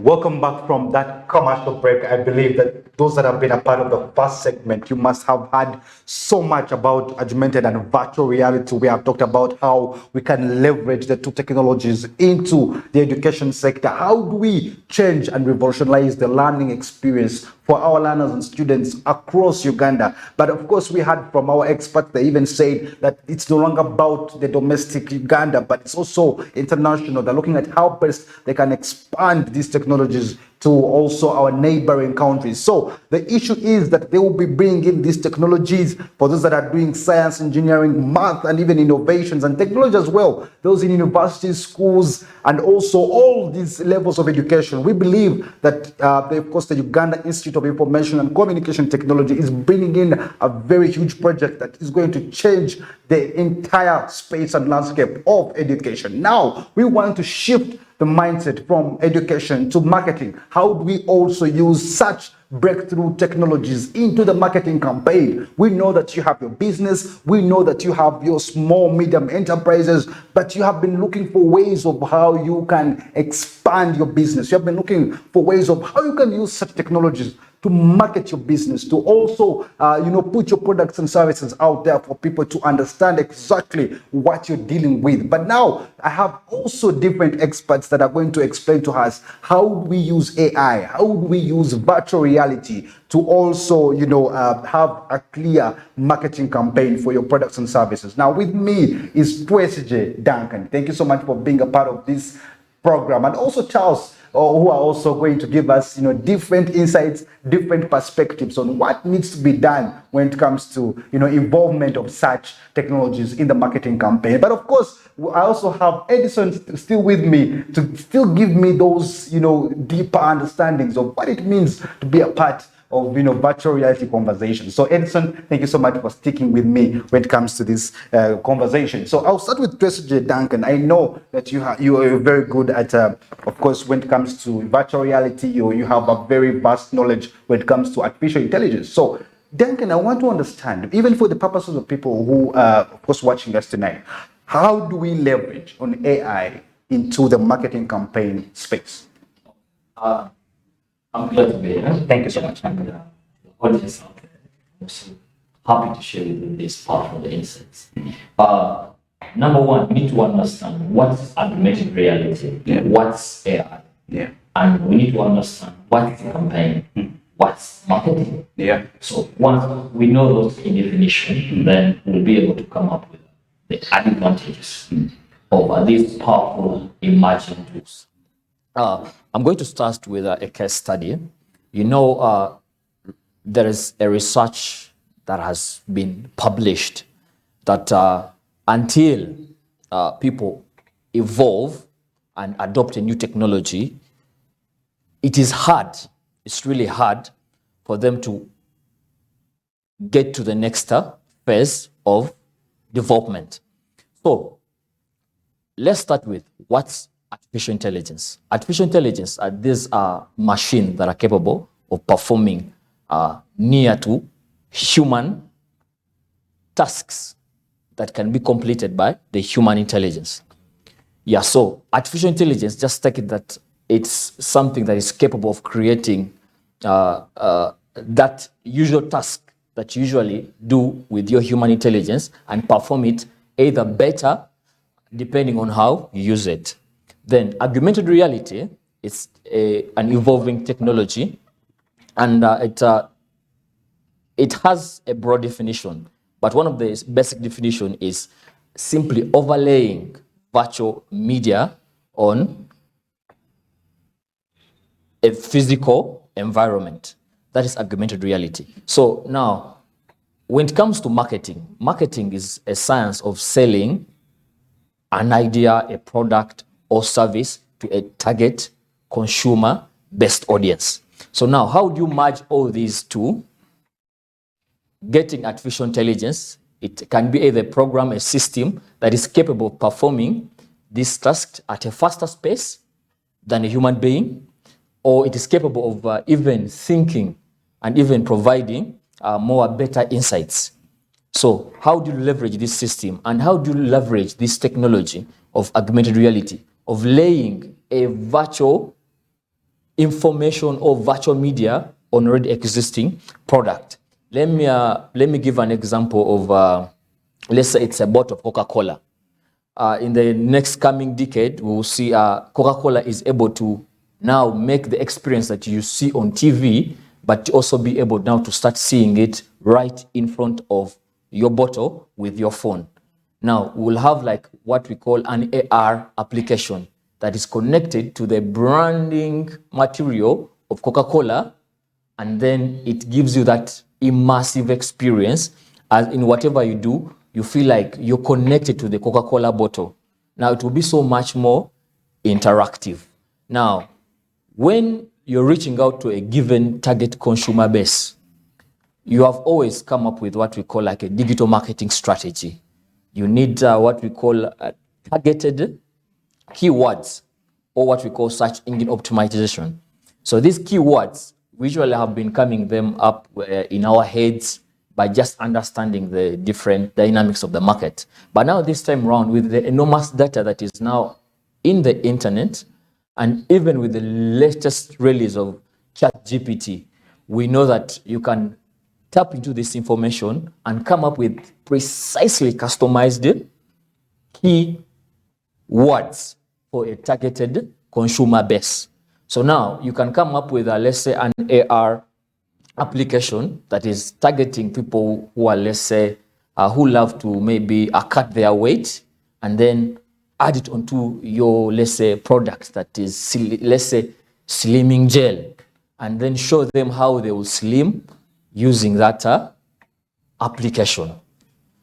Welcome back from that commercial break. I believe that those that have been a part of the first segment, you must have had so much about augmented and virtual reality. We have talked about how we can leverage the two technologies into the education sector. How do we change and revolutionize the learning experience for our learners and students across Uganda? But of course, we had from our experts, they even said that it's no longer about the domestic Uganda, but it's also international. They're looking at how best they can expand these technologies to also our neighboring countries. So the issue is that they will be bringing in these technologies for those that are doing science, engineering, math, and even innovations and technology as well. Those in universities, schools, and also all these levels of education. We believe that, of course, the Uganda Institute of Information and Communication Technology is bringing in a very huge project that is going to change the entire space and landscape of education. Now, we want to shift the mindset from education to marketing. How do we also use such breakthrough technologies into the marketing campaign? We know that you have your business, we know that you have your small, medium enterprises, but you have been looking for ways of how you can expand your business. You have been looking for ways of how you can use such technologies to market your business, to also, put your products and services out there for people to understand exactly what you're dealing with. But now I have also different experts that are going to explain to us how do we use AI, how do we use virtual reality to also, have a clear marketing campaign for your products and services. Now with me is Twesigye Duncan. Thank you so much for being a part of this program, and also Charles, who are also going to give us, different insights, different perspectives on what needs to be done when it comes to, involvement of such technologies in the marketing campaign. But of course, I also have Edison still with me to still give me those, deeper understandings of what it means to be a part of virtual reality conversations. So Edison, thank you so much for sticking with me when it comes to this conversation. So I'll start with Twesigye Duncan. I know that you are very good at, of course, when it comes to virtual reality, you have a very vast knowledge when it comes to artificial intelligence. So Duncan, I want to understand, even for the purposes of people who are, of course, watching us tonight, how do we leverage on AI into the marketing campaign space? I'm glad to be here. Thank you so much. The audience out there, I'm so happy to share with you this powerful insights. Number one, we need to understand what's augmented reality, what's AI, and we need to understand what's campaign, what's marketing. So once we know those key definitions, then we'll be able to come up with the advantages of these powerful emerging tools. I'm going to start with a case study. There is a research that has been published that until people evolve and adopt a new technology, it is hard, it's really hard for them to get to the next phase of development. So let's start with what's artificial intelligence. Artificial intelligence are these machines that are capable of performing near to human tasks that can be completed by the human intelligence. So artificial intelligence, just take it that it's something that is capable of creating that usual task that you usually do with your human intelligence and perform it either better, depending on how you use it. Then augmented reality is an evolving technology, and it has a broad definition, but one of the basic definition is simply overlaying virtual media on a physical environment. That is augmented reality. So now, when it comes to marketing, marketing is a science of selling an idea, a product, or service to a target consumer-based audience. So now, how do you merge all these two? Getting artificial intelligence, it can be either a program, a system that is capable of performing this task at a faster pace than a human being, or it is capable of even thinking and even providing better insights. So how do you leverage this system, and how do you leverage this technology of augmented reality, of laying a virtual information or virtual media on already existing product. Let me give an example of, let's say it's a bottle of Coca-Cola. In the next coming decade, we will see Coca-Cola is able to now make the experience that you see on TV, but also be able now to start seeing it right in front of your bottle with your phone. Now, we'll have like what we call an AR application that is connected to the branding material of Coca-Cola, and then it gives you that immersive experience as in whatever you do, you feel like you're connected to the Coca-Cola bottle. Now, it will be so much more interactive. Now, when you're reaching out to a given target consumer base, you have always come up with what we call like a digital marketing strategy. You need what we call targeted keywords, or what we call search engine optimization. So these keywords usually have been coming them up in our heads by just understanding the different dynamics of the market. But now this time around, with the enormous data that is now in the internet, and even with the latest release of ChatGPT, we know that you can tap into this information and come up with precisely customized key words for a targeted consumer base. So now you can come up with, let's say, an AR application that is targeting people who are, let's say, who love to maybe cut their weight, and then add it onto your, let's say, product that is, let's say, slimming gel, and then show them how they will slim using that application.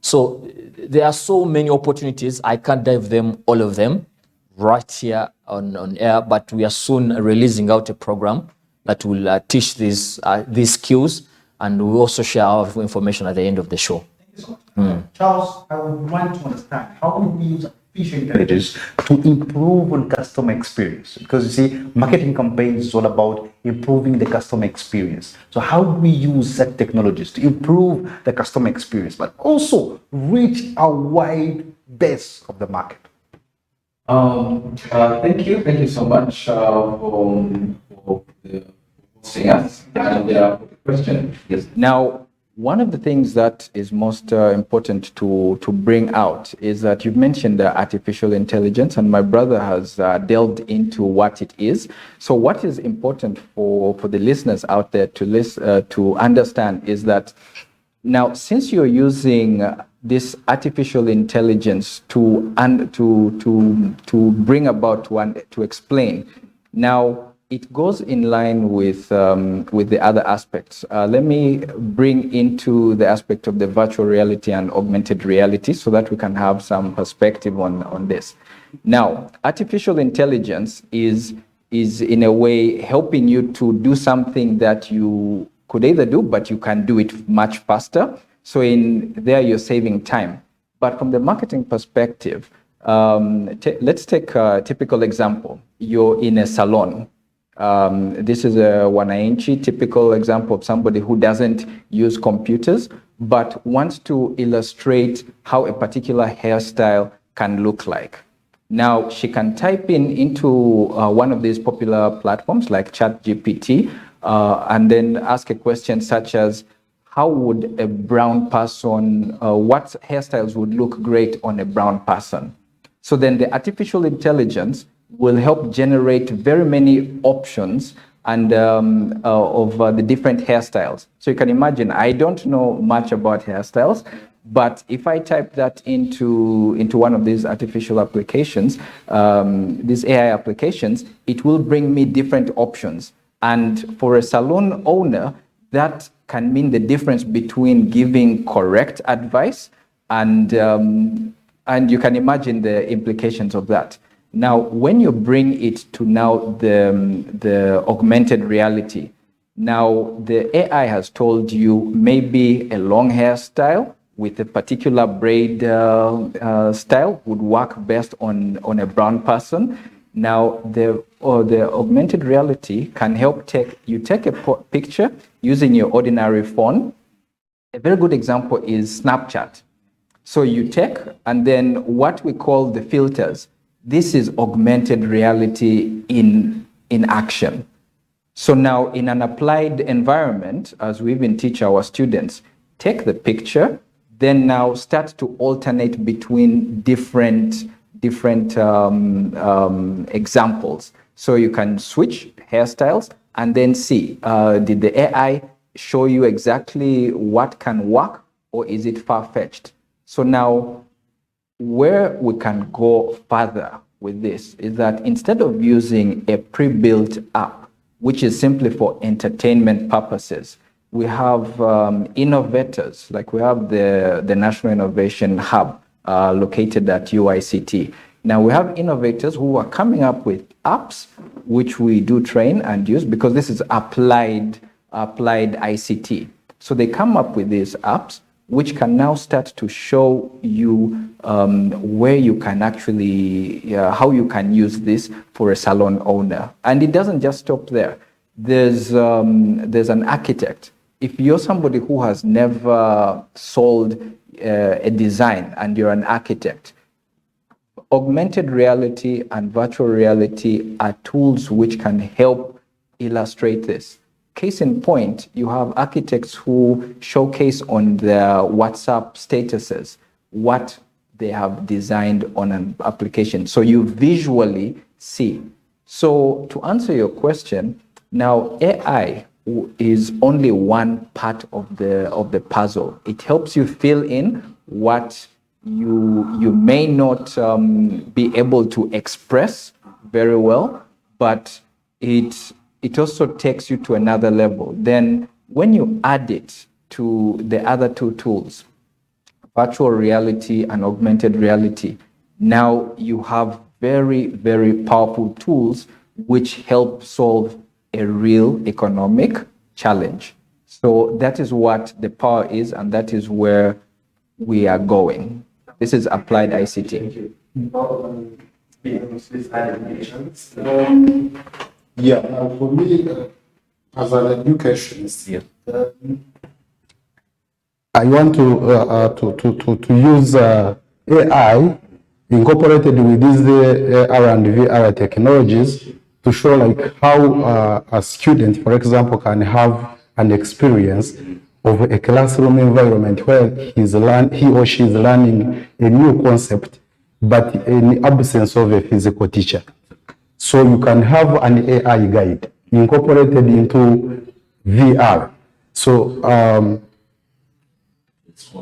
So there are so many opportunities. I can't dive them, all of them, right here on air, but we are soon releasing out a program that will teach these skills, and we'll also share our information at the end of the show. Thank you so much. Charles, I would want to understand how do we use artificial intelligence to improve on customer experience? Because you see, marketing campaigns is all about improving the customer experience. So how do we use such technologies to improve the customer experience, but also reach a wide base of the market? Thank you so much for hosting us and for the question. Yes. Now, one of the things that is most important to bring out is that you've mentioned artificial intelligence, and my brother has delved into what it is. So, what is important for the listeners out there to understand is that now, since you're using this artificial intelligence to bring about to explain, now it goes in line with the other aspects. Let me bring into the aspect of the virtual reality and augmented reality so that we can have some perspective on this. Now, artificial intelligence is in a way helping you to do something that you could either do, but you can do it much faster. So in there, you're saving time. But from the marketing perspective, let's take a typical example. You're in a salon. This is a wananchi typical example of somebody who doesn't use computers, but wants to illustrate how a particular hairstyle can look like. Now, she can type into one of these popular platforms like ChatGPT, and then ask a question such as, how would a brown person, what hairstyles would look great on a brown person? So then the artificial intelligence will help generate very many options and of the different hairstyles. So you can imagine, I don't know much about hairstyles, but if I type that into one of these artificial applications, these AI applications, it will bring me different options. And for a salon owner, that can mean the difference between giving correct advice and you can imagine the implications of that. Now, when you bring it to now the augmented reality, now the AI has told you maybe a long hairstyle with a particular braid style would work best on a brown person. Now, the augmented reality can help take a picture using your ordinary phone. A very good example is Snapchat. So you take, and then what we call the filters. This is augmented reality in action. So now in an applied environment, as we even teach our students, take the picture, then now start to alternate between different examples. So you can switch hairstyles and then see, did the AI show you exactly what can work, or is it far-fetched? So now where we can go further with this is that instead of using a pre-built app, which is simply for entertainment purposes, we have innovators, like we have the National Innovation Hub located at UICT. Now we have innovators who are coming up with apps, which we do train and use because this is applied ICT. So they come up with these apps, which can now start to show you where you can actually, how you can use this for a salon owner. And it doesn't just stop there. There's an architect. If you're somebody who has never sold a design and you're an architect, augmented reality and virtual reality are tools which can help illustrate this. Case in point, you have architects who showcase on their WhatsApp statuses what they have designed on an application. So you visually see. So to answer your question, now AI is only one part of the puzzle. It helps you fill in what you may not be able to express very well, but it also takes you to another level. Then when you add it to the other two tools, virtual reality and augmented reality, now you have very, very powerful tools which help solve a real economic challenge. So that is what the power is, and that is where we are going. This is applied ICT. Yeah, for me, as an educationist, I want to use AI incorporated with these AR and VR technologies to show like how a student, for example, can have an experience of a classroom environment where he or she is learning a new concept, but in absence of a physical teacher. So you can have an AI guide incorporated into VR. So so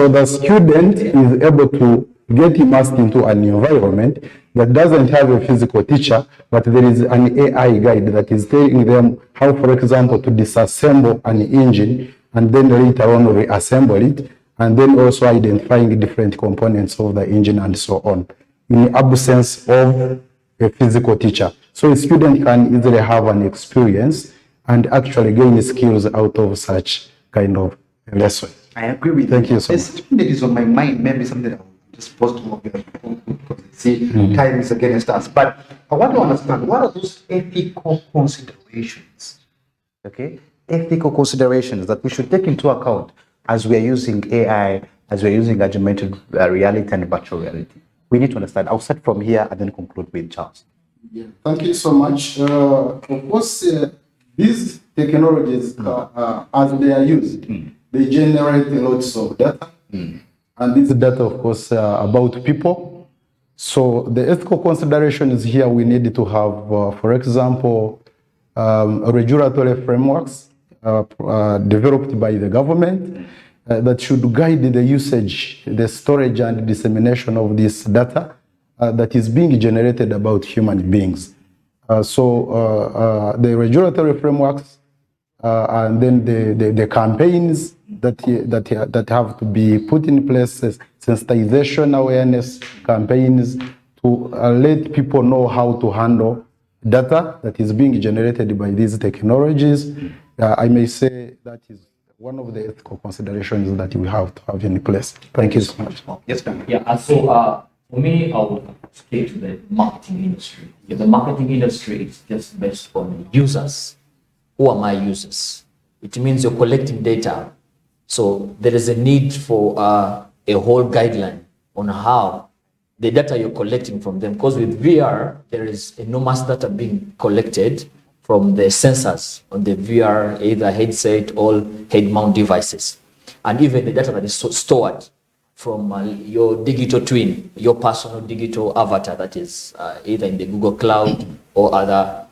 the student is able to get immersed into an environment that doesn't have a physical teacher, but there is an AI guide that is telling them how, for example, to disassemble an engine and then later on reassemble it, and then also identifying different components of the engine and so on, in the absence of a physical teacher. So a student can easily have an experience and actually gain skills out of such kind of lesson. I agree with you. Thank you so There's much. something that is on my mind, maybe something that I'll just post to more because I see time is against us. But I want to understand, what are those ethical considerations? Okay? Ethical considerations that we should take into account as we are using AI, as we are using augmented reality and virtual reality. We need to understand. I'll start from here and then conclude with Charles. Yeah, thank you so much. Of course, these technologies, as they are used, they generate lots of data. And this data, of course, about people. So the ethical considerations here, we need to have, for example, regulatory frameworks developed by the government that should guide the usage, the storage and dissemination of this data that is being generated about human beings. So the regulatory frameworks and then the campaigns that have to be put in place, sensitization awareness campaigns to let people know how to handle data that is being generated by these technologies. I may say that is one of the ethical considerations that we have to have in place. Thank you so much. Yes, ma'am. Yeah, so for me, I would stick to the marketing industry. The marketing industry is just based on users. Who are my users? It means you're collecting data. So there is a need for a whole guideline on how the data you're collecting from them. Because with VR, there is enormous data being collected from the sensors on the VR, either headset or head mount devices. And even the data that is stored from your digital twin, your personal digital avatar that is either in the Google Cloud or other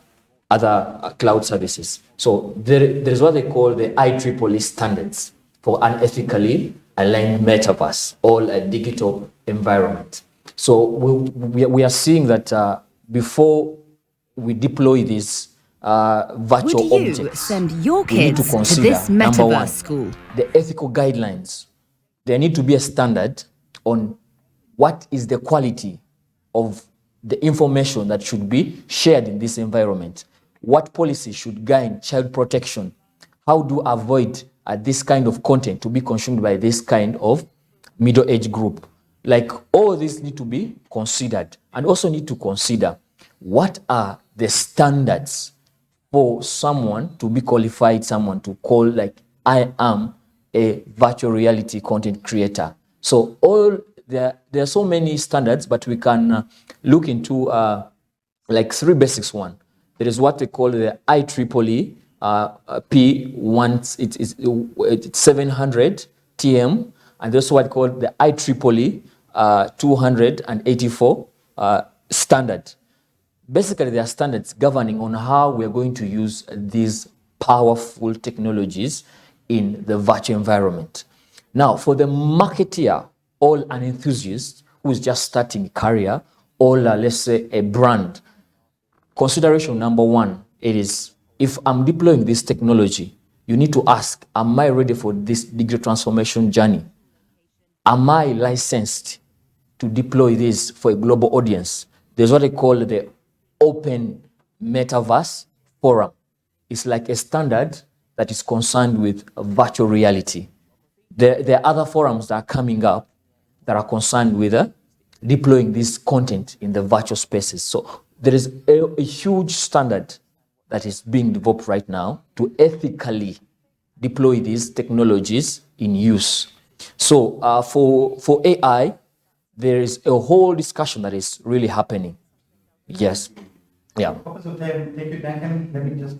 cloud services. So there is what they call the IEEE standards for an ethically aligned metaverse or a digital environment. So we are seeing that before we deploy these virtual Would you objects, send your we need to kids to consider, this number one, metaverse school? the ethical guidelines. There need to be a standard on what is the quality of the information that should be shared in this environment. What policy should guide child protection? How do avoid this kind of content to be consumed by this kind of middle age group? Like all these need to be considered, and also need to consider what are the standards for someone to be qualified, someone to call like I am a virtual reality content creator. So there are so many standards, but we can look into like three basics. One, there is what they call the IEEE P1, it's 700 TM, and there's what called the IEEE 284 standard. Basically, there are standards governing on how we're going to use these powerful technologies in the virtual environment. Now, for the marketer or an enthusiast who is just starting a career, or let's say a brand, consideration number one, it is, if I'm deploying this technology, you need to ask, am I ready for this digital transformation journey? Am I licensed to deploy this for a global audience? There's what they call the Open Metaverse Forum. It's like a standard that is concerned with virtual reality. There are other forums that are coming up that are concerned with deploying this content in the virtual spaces. So there is a huge standard that is being developed right now to ethically deploy these technologies in use. So for AI, there is a whole discussion that is really happening. Yes. Yeah. Thank you, Duncan. Let me just.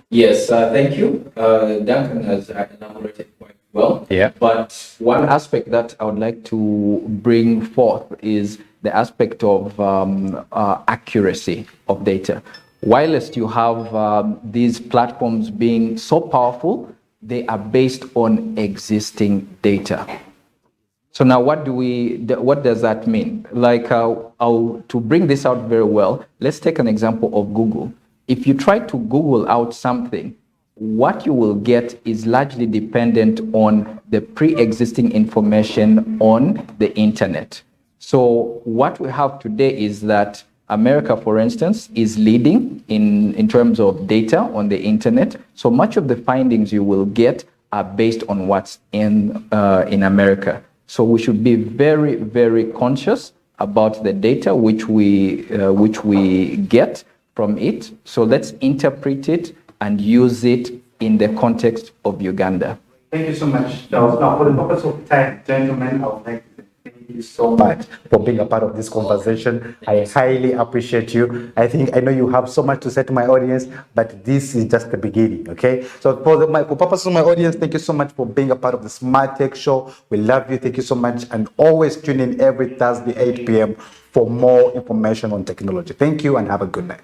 Yes, thank you. Duncan has elaborated quite well. Yeah. But one aspect that I would like to bring forth is the aspect of accuracy of data. Whilst you have these platforms being so powerful, they are based on existing data. So now what does that mean? Like to bring this out very well, let's take an example of Google. If you try to Google out something, what you will get is largely dependent on the pre-existing information on the internet. So what we have today is that America, for instance, is leading in terms of data on the internet. So much of the findings you will get are based on what's in America. So we should be very, very conscious about the data which we get from it. So let's interpret it and use it in the context of Uganda. Thank you so much, Charles. Now, for the purpose of time, gentlemen, I would like to thank you so much for being a part of this conversation. I highly appreciate you. I know you have so much to say to my audience, but this is just the beginning, okay? So for purpose of my audience, thank you so much for being a part of the Smart Tech Show. We love you. Thank you so much. And always tune in every Thursday, 8 p.m. for more information on technology. Thank you and have a good night.